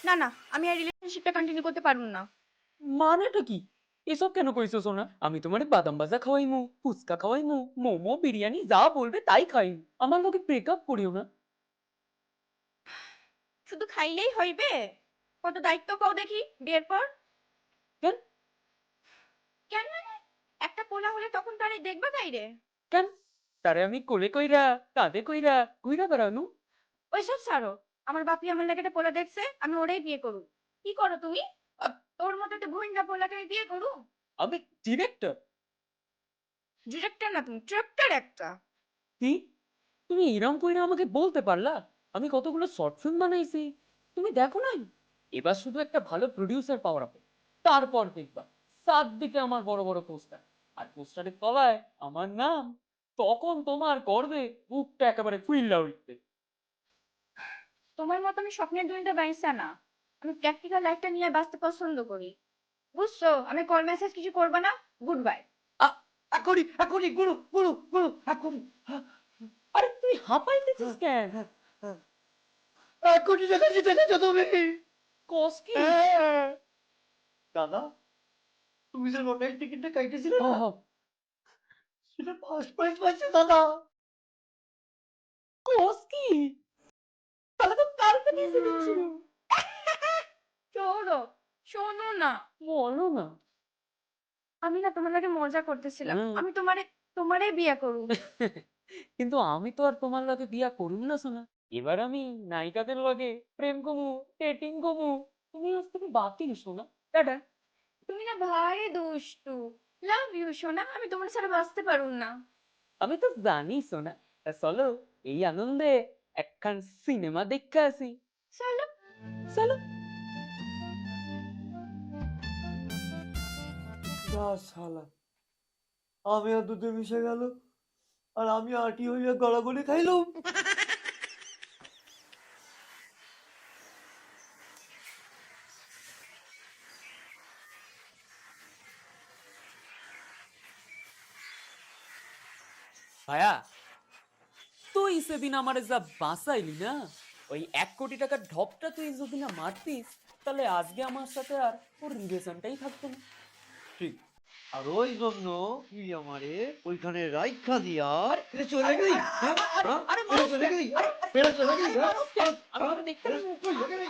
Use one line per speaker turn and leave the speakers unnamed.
না না, আমি আর রিলেশনশিপটা কন্টিনিউ করতে পারুম না।
মানেটা কি? এসব কেন কইছো সোনা? আমি তোমারে বাদাম ভাজা খাওয়াইমু, ফুচকা খাওয়াইমু, মোমো, বিরিয়ানি যা বলবে তাই খাইমু। আমার লগে ব্রেকআপ করিও না।
শুধু খাইলেই হইবে? কত দায়িত্ব কও দেখি বিয়ের পর।
কেন?
কেন মানে? একটা পোলা হলে তখন তারে দেখবা তাইরে।
কেন? তারে আমি কোলে কইরা, কাঁধে কইরা, ঘুইরা বেড়ানু।
ওইসব ছাড়ো। আমার বাপি আমার লাগে একটা পোলা দেখছে, আমি ওরেই বিয়ে করু। কি করো তুমি?
আ-
তোর মতো একটা ভুইঙ্গা পোলাকে আমি বিয়ে করু?
আমি ডিরেক্টর।
ডিরেক্টর না তুমি, ট্রাক্টর একটা।
কি? তুমি এরম কইরা আমাকে বলতে পারলা? আমি কতগুলো শর্ট ফিল্ম বানাইছি। তুমি দেখো নাই? এবার শুধু একটা ভালো প্রডিউসার পাওয়ার হবে। তারপর দেখবা চারদিকে আমার বড় বড় পোস্টার। আর পোস্টারের তলায় আমার নাম। তখন তোমার গর্বে বুকটা একেবারে ফুইল্লা উঠবে।
তোমার মতো আমি স্বপ্নের দুনিয়াতে বাইসা না। আমি প্র্যাকটিক্যাল লাইফটা নিয়ে বাঁচতে পছন্দ করি। বুঝছো? আমি কল মেসেজ কিছু করবা না। Good bye.
এখনই এখনই গুরু গুরু গুরু এখনই। আরে তুই হাঁপাইতেছিস কেন?
কোটি টাকা জিতে গেছো তুমি।
কস কি?
হ্যাঁ। দাদা, তুমি যে লটারির টিকিটটা কাইটেছিলে
হ
না,
হ।
সেটা ফার্স্ট প্রাইজ পাইছে দাদা।
কস কি? তাহলে তো কালকে নিয়ে ছিল।
শোনো, শোনো না।
বলো না।
আমি না তোমার লাগে মজা করতেছিলাম।
হুম।
আমি তোমারে বিয়ে করু।
কিন্তু আমি তো আর তোমার লগে বিয়া করুম না সোনা। এবার আমি নায়িকাদের লগে প্রেম কমু, ডেটিং কমু। তুমি আজ থেকে বাতিল সোনা। টাটা।
তুমি না ভারী দুষ্টু। লাভ ইউ সোনা, আমি তোমার ছাড়া বাঁচতে পারুম না।
আমি তো জানি সোনা। তা চলো এই আনন্দে একখান সিনেমা দেখে আসি।
চলো।
চলো।
যা শালা, আমিও দুধে মিশে গেল আর আমি আটি হইয়া গলাগলি খাইলাম।
ভাইয়া, তুই সেদিন আমারে যা বাঁচাইলি না, ওই 1 কোটি টাকার ঢপটা তুই যদি না মারতিস, তাহলে আজকে আমার সাথে আর ওর রিলেশনটাই থাকতো না।
ঠিক। আর ওই জন্য তুই আমারে ওইখানে রাইখা দিয়ার এটা চলে গেলি। হ্যাঁ? হ্যাঁ? এটা চলে গেলি। এটা চলে গেলি। হ্যাঁ?
আমি ওকে দেখতে
চলে গেলি।